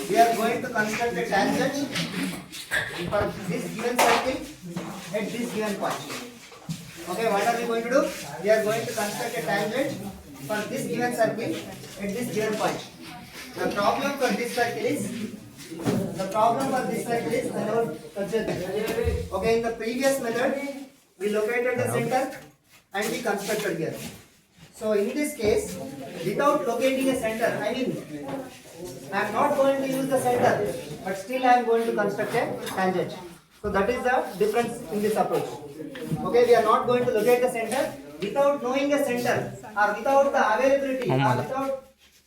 we are going to construct a tangent for this given circle at this given point. Okay, what are we going to do? We are going to construct a tangent for this given circle at this given point. The problem for this circle is okay, in the previous method we located the center and we constructed here. So in this case, without locating a center, I am not going to use the center, but still I am going to construct a tangent. So that is the difference in this approach. Okay, we are not going to locate the center. Without knowing the center or without the availability or without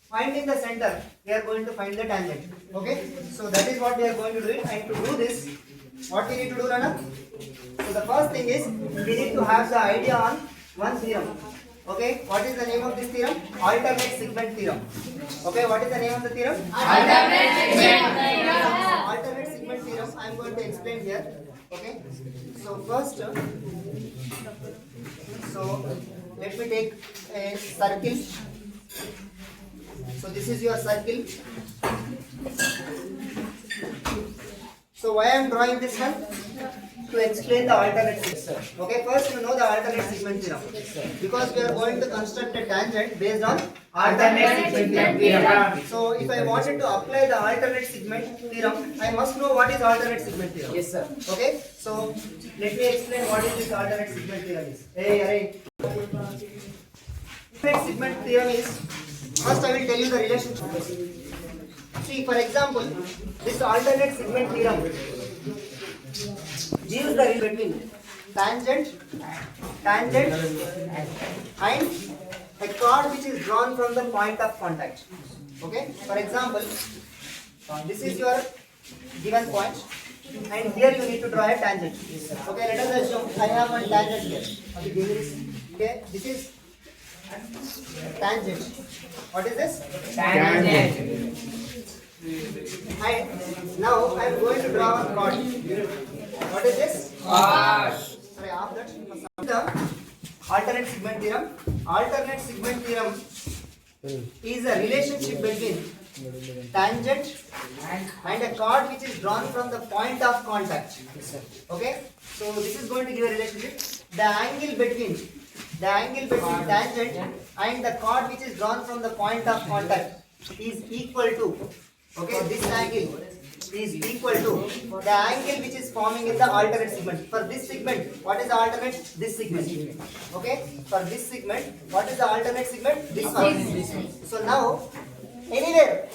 finding the center, we are going to find the tangent. Okay, so that is what we are going to do it. And to do this, what we need to do, Rana? So the first thing is we need to have the idea on one theorem. Okay, what is the name of this theorem? Alternate segment theorem. Okay, what is the name of the theorem? Alternate segment theorem. Alternate segment theorem I am going to explain here. Okay, so first, so let me take a circle. So this is your circle. So why I am drawing this one? To explain the alternate segment. Okay, first you know the alternate segment theorem. Because we are going to construct a tangent based on alternate segment theorem. So if I wanted to apply the alternate segment theorem, I must know what is alternate segment theorem. Yes, sir. Okay, so let me explain what is this alternate segment theorem is. Hey, alternate segment theorem is, first I will tell you the relationship. See, for example, this alternate segment theorem gives the relation between tangent and a chord which is drawn from the point of contact. Okay, for example, this is your given point and here you need to draw a tangent. Okay, let us assume I have one tangent here. Okay, this is tangent. What is this? Tangent. And now I am going to draw a chord. What is this? Chord. Sorry, after that, the alternate segment theorem. Alternate segment theorem is a relationship between tangent and a chord which is drawn from the point of contact. Okay, so this is going to give a relationship. The angle between tangent and the chord which is drawn from the point of contact is equal to, okay, this angle is equal to the angle which is forming in the alternate segment. For this segment, what is the alternate? This segment. Okay, for this segment, what is the alternate segment? This one. So now, anywhere,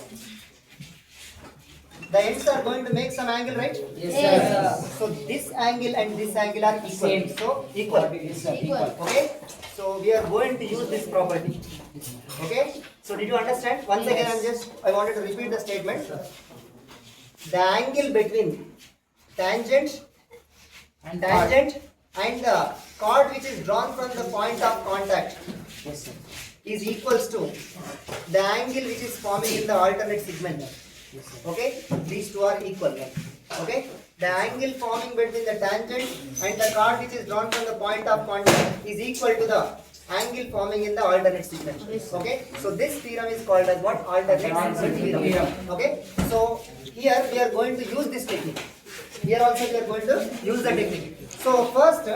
the ends are going to make some angle, right? Yes, sir. So this angle and this angle are equal. Same. So equal. Yes, sir. Equal. Okay. So we are going to use this property. Okay. So did you understand? Once again, I wanted to repeat the statement. The angle between tangent and the chord which is drawn from the point of contact is equals to the angle which is forming in the alternate segment. Okay, these two are equal. Okay, the angle forming between the tangent and the chord which is drawn from the point of contact is equal to the angle forming in the alternate segment. Okay, so this theorem is called as what? Alternate segment theorem. Okay, so here we are going to use this technique. Here also we are going to use the technique. So first,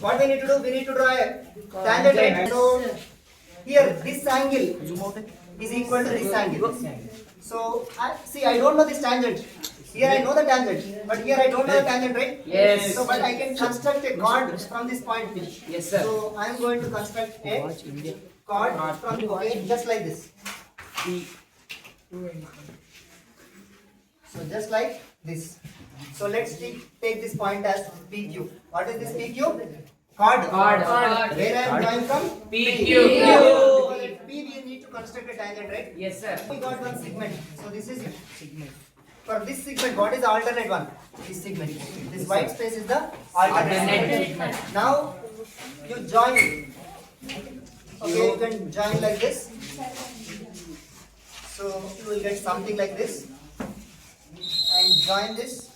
what we need to do? We need to draw a tangent. Right? So here this angle is equal to this angle. So see, I don't know this tangent. Here I know the tangent, but here I don't know the tangent, right? Yes. So, but I can construct a chord from this point. Yes, sir. So I am going to construct a chord from, okay, just like this. So just like this. So let's take this point as PQ. What is this PQ? Chord. Where I am drawing from? PQ. Because at P we need to construct a tangent, right? Yes, sir. We got one segment. So this is segment. For this segment, what is the alternate one? This segment. This white space is the alternate segment. Now you join it. Okay, you can join like this. So you will get something like this. And join this.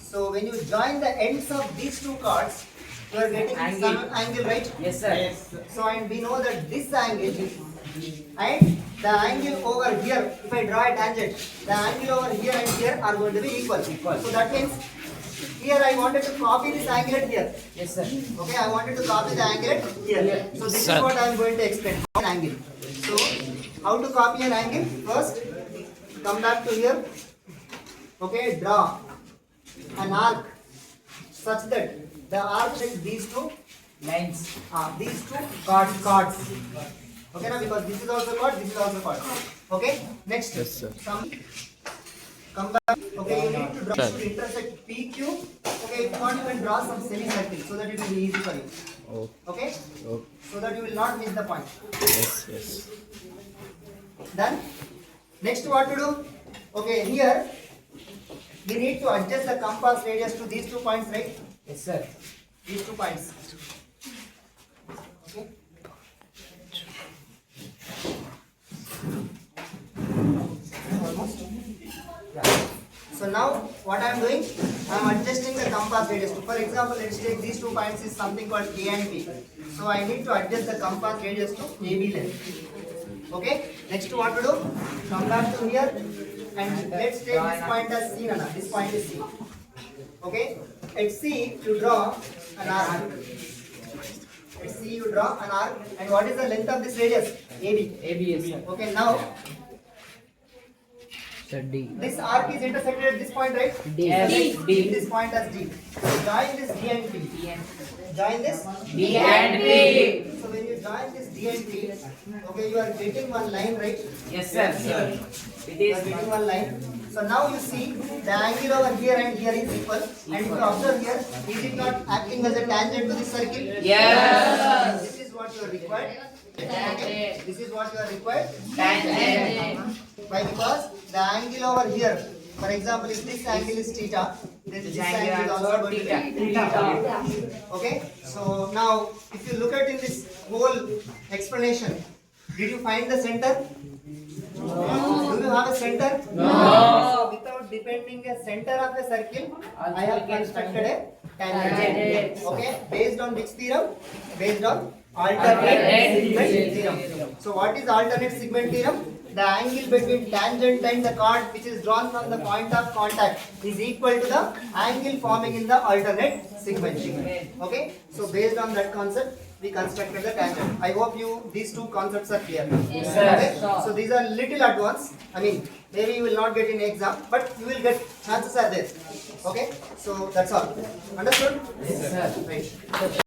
So when you join the ends of these two chords, You are getting Angle. some angle, right? Yes, sir. So and we know that this angle and the angle over here, if I draw a tangent, the angle over here and here are going to be equal. Equal. So that means here I wanted to copy this angle at here. Yes, sir. Okay, I wanted to copy the angle at here. So this is what I am going to explain. An angle. So how to copy an angle? First, come back to here. Okay, draw an arc such that the arc takes these two chords. Okay, now because this is also chord, this is also chord. Okay, next. Yes, sir. Come back. Okay, you need to draw to intersect PQ. Okay, if you want, you can draw some semicircle so that it will be easy for you. Oh, Okay, oh, so that you will not miss the point. yes, yes. Done. Next, what to do? Okay, here we need to adjust the compass radius to these 2 points, right? Yes, sir. These 2 points. Okay. Almost. Yeah. So now what I am doing? I am adjusting the compass radius. So for example, let's take these 2 points is something called A and B. So I need to adjust the compass radius to AB length. Okay. Next, what to do? Come back to here and let's take this point as C. Nana. This point is C. Okay. At C, you draw an arc. At C, you draw an arc. And what is the length of this radius? AB. AB, yes, sir. Okay. Now Sir, D. this arc is intersected at this point, right? D. Yes, D. This point as D. So join this D and P. Join this D and P. So when you join this D and P, okay, you are getting one line, right? Yes, sir. Sir. It You are is. getting one line. So now you see the angle over here and here is equal. And if you observe here, is it not acting as a tangent to this circle? Yes. This is what you are required. Okay. This is what you are required. Tangent. Why? Because the angle over here, for example, if this angle is theta, then this angle is also going to be theta. Okay? So now, if you look at in this whole explanation, did you find the center? No. Do you have a center? No. So without depending a center of a circle, I have constructed a tangent. Okay? Based on which theorem? Based on alternate segment theorem. So what is alternate segment theorem? The angle between tangent and the chord which is drawn from the point of contact is equal to the angle forming in the alternate segment. Okay? So based on that concept, we constructed the tangent. I hope these 2 concepts are clear. Yes, sir. Okay? So these are little advanced. I mean, maybe you will not get in exam, but you will get chances are there. Okay? So that's all. Understood? Yes, sir. Right.